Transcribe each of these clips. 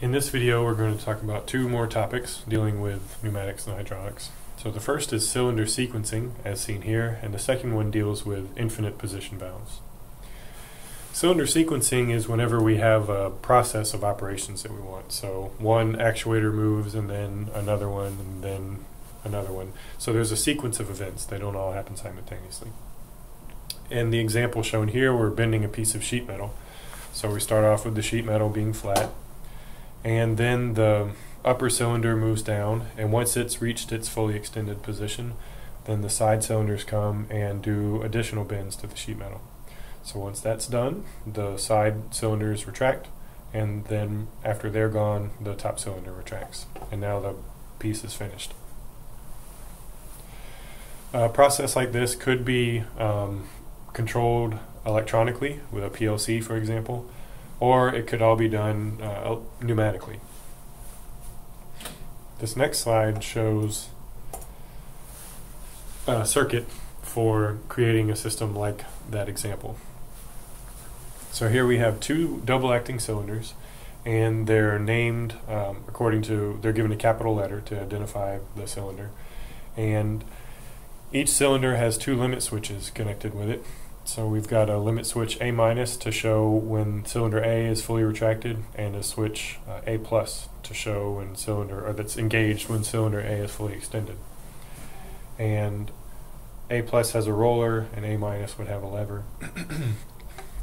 In this video we're going to talk about two more topics dealing with pneumatics and hydraulics. So the first is cylinder sequencing, as seen here, and the second one deals with infinite position valves. Cylinder sequencing is whenever we have a process of operations that we want. So one actuator moves and then another one and then another one. So there's a sequence of events. They don't all happen simultaneously. In the example shown here, we're bending a piece of sheet metal. So we start off with the sheet metal being flat, and then the upper cylinder moves down, and once it's reached its fully extended position, then the side cylinders come and do additional bends to the sheet metal. So once that's done, the side cylinders retract, and then after they're gone, the top cylinder retracts, and now the piece is finished. A process like this could be controlled electronically with a PLC, for example, or it could all be done pneumatically. This next slide shows a circuit for creating a system like that example. So here we have two double-acting cylinders, and they're named according to, they're given a capital letter to identify the cylinder, and each cylinder has two limit switches connected with it. So we've got a limit switch A- to show when cylinder A is fully retracted, and a switch A+ to show when cylinder, or that's engaged when cylinder A is fully extended. And A+ has a roller, and A- would have a lever.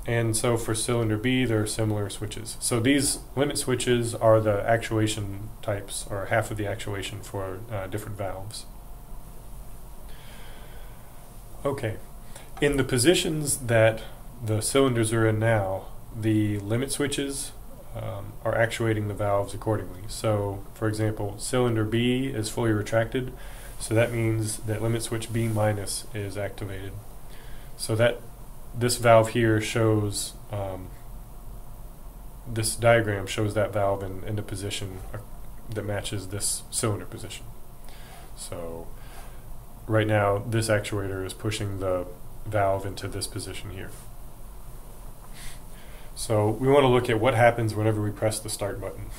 And so for cylinder B, there are similar switches. So these limit switches are the actuation types, or half of the actuation for different valves. Okay. In the positions that the cylinders are in now, the limit switches are actuating the valves accordingly. So, for example, cylinder B is fully retracted, so that means that limit switch B- is activated. So that this valve here shows, this diagram shows that valve in the position that matches this cylinder position. So right now, this actuator is pushing the valve into this position here. So we want to look at what happens whenever we press the start button.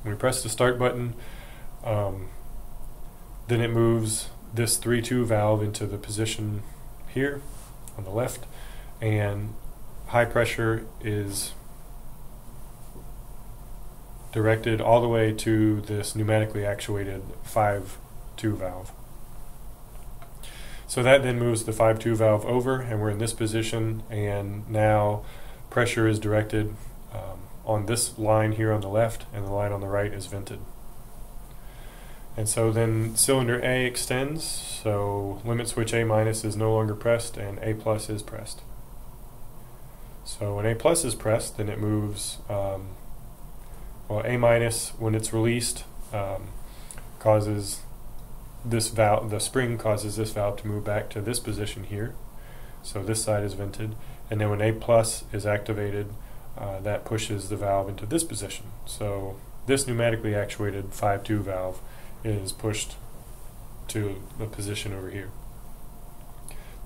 When we press the start button, then it moves this 3-2 valve into the position here on the left, and high pressure is directed all the way to this pneumatically actuated 5-2 valve. So that then moves the 5-2 valve over, and we're in this position, and now pressure is directed on this line here on the left, and the line on the right is vented. And so then cylinder A extends, so limit switch A- is no longer pressed, and A+ is pressed. So when A+ is pressed, then it moves, well, A- when it's released, causes this valve, the spring causes this valve to move back to this position here. So this side is vented, and then when A+ is activated, that pushes the valve into this position. So this pneumatically actuated 5-2 valve is pushed to the position over here.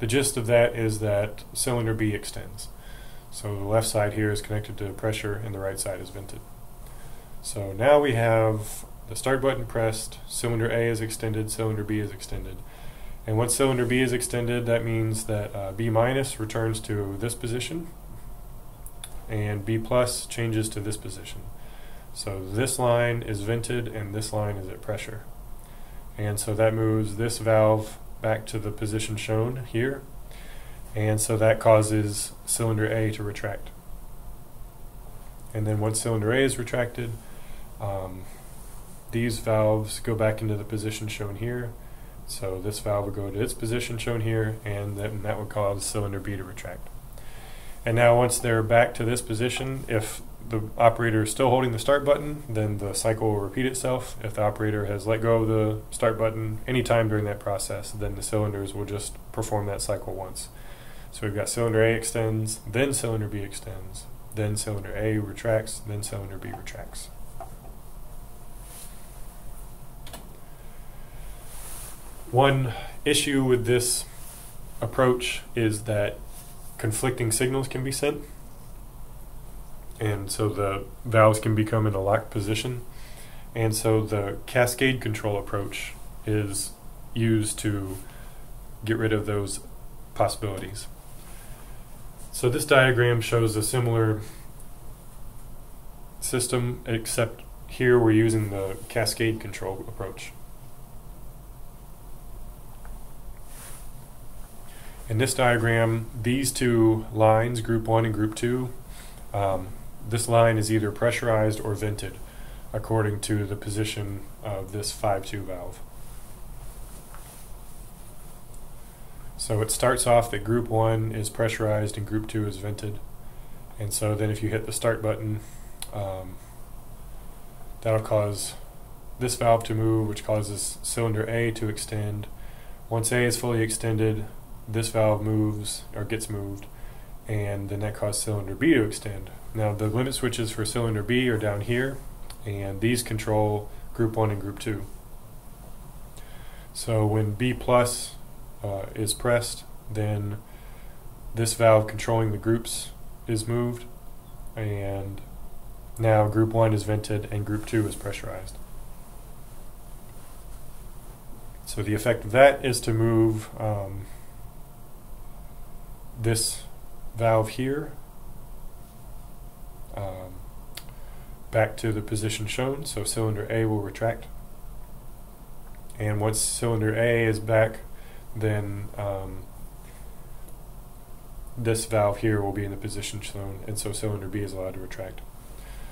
The gist of that is that cylinder B extends. So the left side here is connected to pressure, and the right side is vented. So now we have the start button pressed, cylinder A is extended, cylinder B is extended. And once cylinder B is extended, that means that B- returns to this position, and B+ changes to this position. So this line is vented, and this line is at pressure. And so that moves this valve back to the position shown here, and so that causes cylinder A to retract. And then once cylinder A is retracted, these valves go back into the position shown here. So this valve will go to its position shown here, and then that would cause cylinder B to retract. And now once they're back to this position, if the operator is still holding the start button, then the cycle will repeat itself. If the operator has let go of the start button anytime during that process, then the cylinders will just perform that cycle once. So we've got cylinder A extends, then cylinder B extends, then cylinder A retracts, then cylinder B retracts. One issue with this approach is that conflicting signals can be sent. and so the valves can become in a locked position. And so the cascade control approach is used to get rid of those possibilities. So this diagram shows a similar system, except here we're using the cascade control approach. In this diagram, these two lines, group 1 and group 2, this line is either pressurized or vented according to the position of this 5-2 valve. So it starts off that group 1 is pressurized and group 2 is vented. And so then if you hit the start button, that'll cause this valve to move, which causes cylinder A to extend. Once A is fully extended, this valve moves or gets moved, and then that causes cylinder B to extend. Now the limit switches for cylinder B are down here, and these control group 1 and group 2. So when B plus is pressed, then this valve controlling the groups is moved, and now group 1 is vented and group 2 is pressurized. So the effect of that is to move this valve here back to the position shown, so cylinder A will retract. And once cylinder A is back, then this valve here will be in the position shown, and so cylinder B is allowed to retract.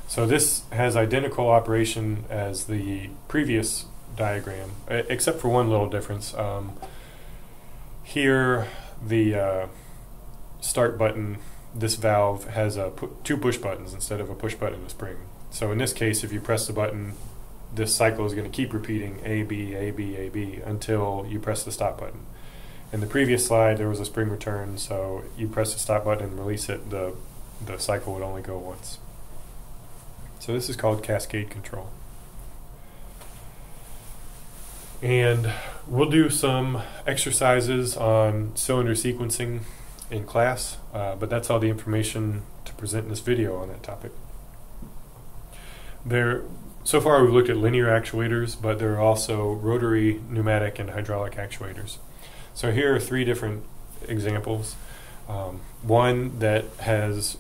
So this has identical operation as the previous diagram, except for one little difference. Here, the start button, this valve has two push buttons instead of a push button and a spring. So in this case, if you press the button, this cycle is going to keep repeating A, B, A, B, A, B until you press the stop button. In the previous slide, there was a spring return, so you press the stop button and release it, the cycle would only go once. So this is called cascade control. And we'll do some exercises on cylinder sequencing in class, but that's all the information to present in this video on that topic. So far we've looked at linear actuators, but there are also rotary, pneumatic, and hydraulic actuators. So here are three different examples. One that has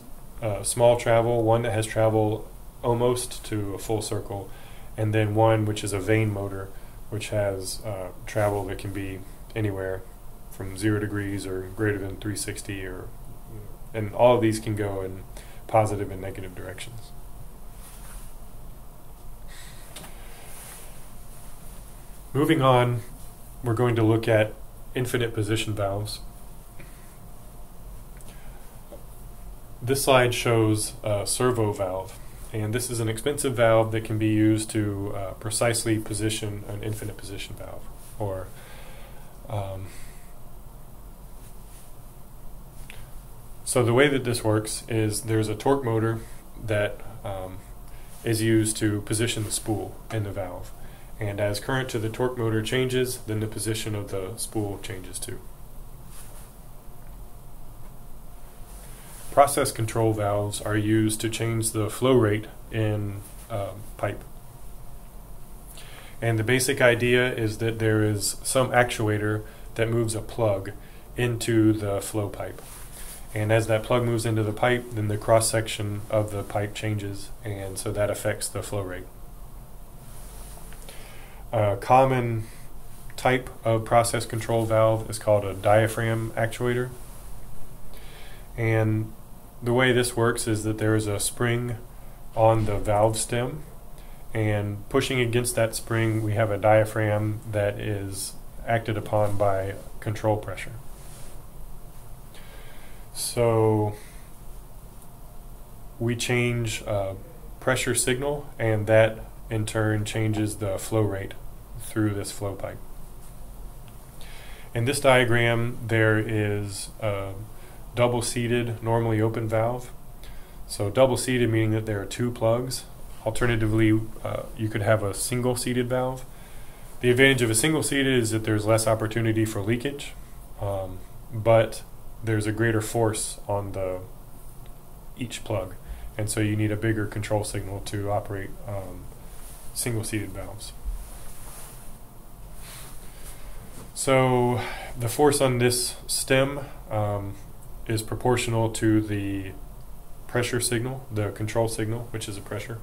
small travel, one that has travel almost to a full circle, and then one which is a vane motor, which has travel that can be anywhere from 0 degrees or greater than 360, and all of these can go in positive and negative directions. Moving on, we're going to look at infinite position valves. This slide shows a servo valve, and this is an expensive valve that can be used to precisely position an infinite position valve. So the way that this works is there's a torque motor that is used to position the spool in the valve. And as current to the torque motor changes, then the position of the spool changes too. Process control valves are used to change the flow rate in pipe. And the basic idea is that there is some actuator that moves a plug into the flow pipe. And as that plug moves into the pipe, then the cross-section of the pipe changes, and so that affects the flow rate. A common type of process control valve is called a diaphragm actuator. And the way this works is that there is a spring on the valve stem, and pushing against that spring we have a diaphragm that is acted upon by control pressure. So we change pressure signal, and that in turn changes the flow rate through this flow pipe. In this diagram there is a double-seated, normally open valve. So double-seated meaning that there are two plugs. Alternatively, you could have a single-seated valve. The advantage of a single-seated is that there's less opportunity for leakage, but there's a greater force on each plug. and so you need a bigger control signal to operate single-seated valves. So the force on this stem is proportional to the pressure signal, the control signal, which is a pressure.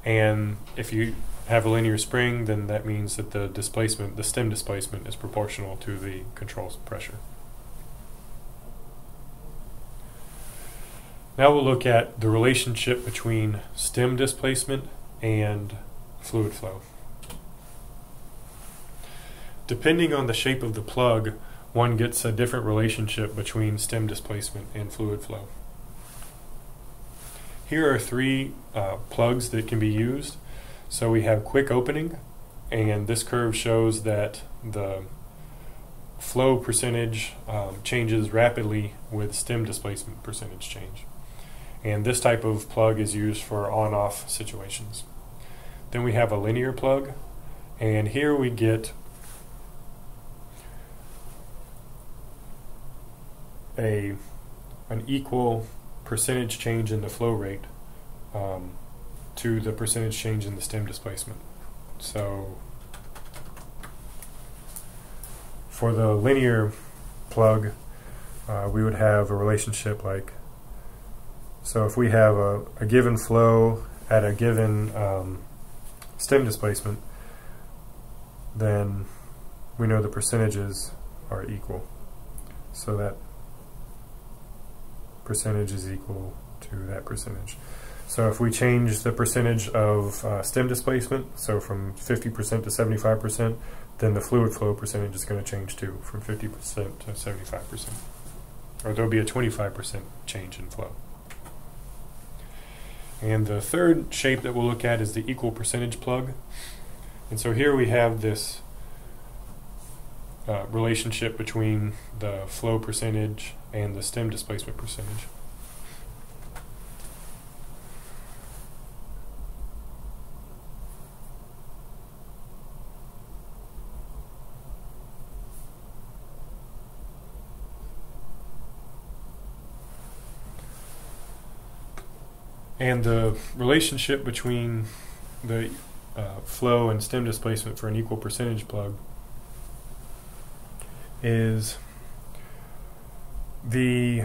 And if you have a linear spring, then that means that the displacement, the stem displacement, is proportional to the control pressure. Now we'll look at the relationship between stem displacement and fluid flow. Depending on the shape of the plug, one gets a different relationship between stem displacement and fluid flow. Here are three plugs that can be used. So we have quick opening, and this curve shows that the flow percentage changes rapidly with stem displacement percentage change. And this type of plug is used for on-off situations. Then we have a linear plug, and here we get an equal percentage change in the flow rate to the percentage change in the stem displacement. So for the linear plug, we would have a relationship like, so if we have a given flow at a given stem displacement, then we know the percentages are equal. So that percentage is equal to that percentage. So if we change the percentage of stem displacement, so from 50% to 75%, then the fluid flow percentage is going to change too, from 50% to 75%. Or there'll be a 25% change in flow. And the third shape that we'll look at is the equal percentage plug. And so here we have this relationship between the flow percentage and the stem displacement percentage. And the relationship between the flow and stem displacement for an equal percentage plug is the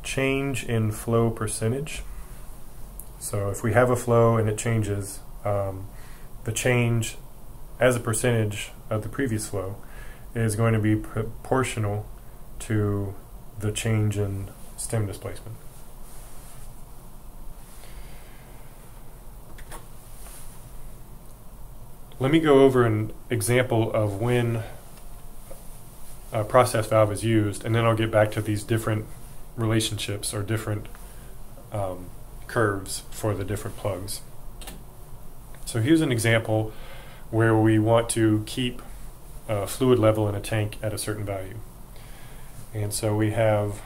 change in flow percentage. So if we have a flow and it changes, the change as a percentage of the previous flow is going to be proportional to the change in stem displacement. Let me go over an example of when a process valve is used, and then I'll get back to these different relationships or different curves for the different plugs. So here's an example where we want to keep a fluid level in a tank at a certain value. And so we have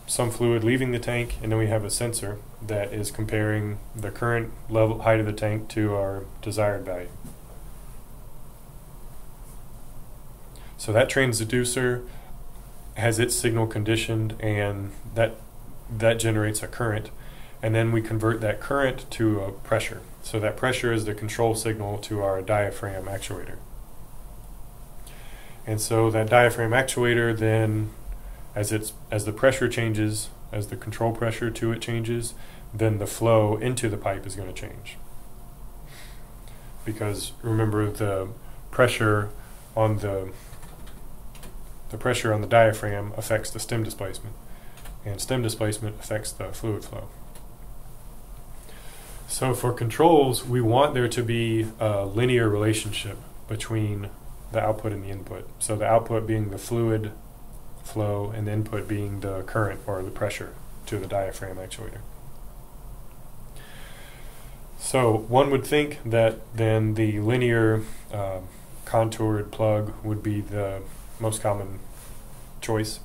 some fluid leaving the tank, and then we have a sensor that is comparing the current level height of the tank to our desired value. So that transducer has its signal conditioned, and that generates a current, and then we convert that current to a pressure. So that pressure is the control signal to our diaphragm actuator. And so that diaphragm actuator then, as the pressure changes, as the control pressure to it changes, then the flow into the pipe is going to change. Because remember, the pressure on the diaphragm affects the stem displacement, and stem displacement affects the fluid flow. So for controls, we want there to be a linear relationship between the output and the input. So the output being the fluid flow, and the input being the current or the pressure to the diaphragm actuator. So one would think that then the linear contoured plug would be the most common choice.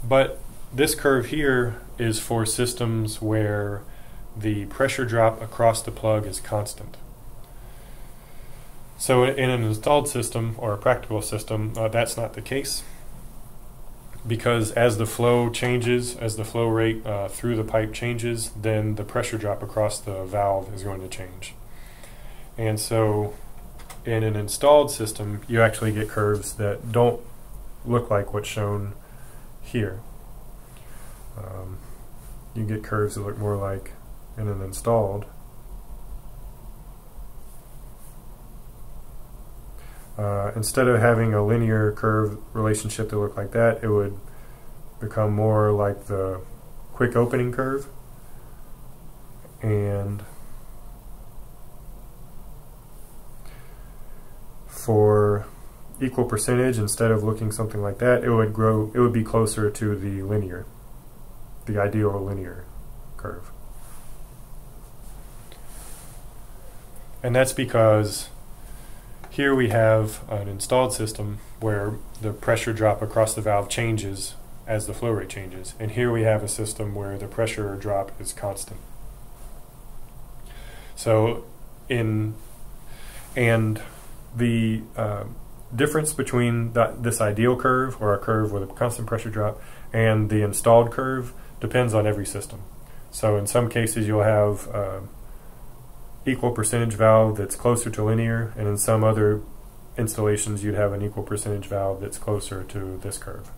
But this curve here is for systems where the pressure drop across the plug is constant. So in an installed system or a practical system, that's not the case. because as the flow changes, as the flow rate through the pipe changes, then the pressure drop across the valve is going to change. And so in an installed system, you actually get curves that don't look like what's shown here. You get curves that look more like in an installed. Instead of having a linear curve relationship that looked like that, it would become more like the quick opening curve. And for equal percentage, instead of looking something like that, it would be closer to the ideal linear curve. And that's because here we have an installed system where the pressure drop across the valve changes as the flow rate changes, and here we have a system where the pressure drop is constant. So the difference between this ideal curve, or a curve with a constant pressure drop, and the installed curve depends on every system. So in some cases you'll have equal percentage valve that's closer to linear, and in some other installations you'd have an equal percentage valve that's closer to this curve.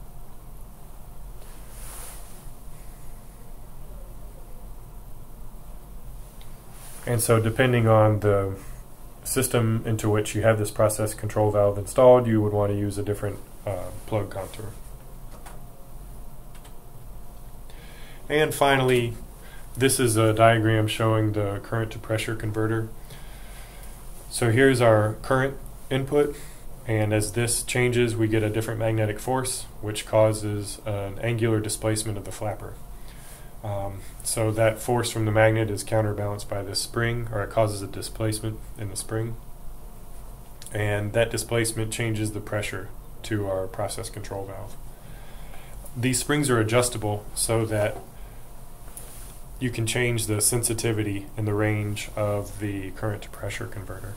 And so depending on the system into which you have this process control valve installed, you would want to use a different plug contour. And finally, this is a diagram showing the current to pressure converter. So here's our current input, and as this changes we get a different magnetic force, which causes an angular displacement of the flapper. So that force from the magnet is counterbalanced by this spring, or it causes a displacement in the spring, and that displacement changes the pressure to our process control valve. These springs are adjustable so that you can change the sensitivity and the range of the current to pressure converter.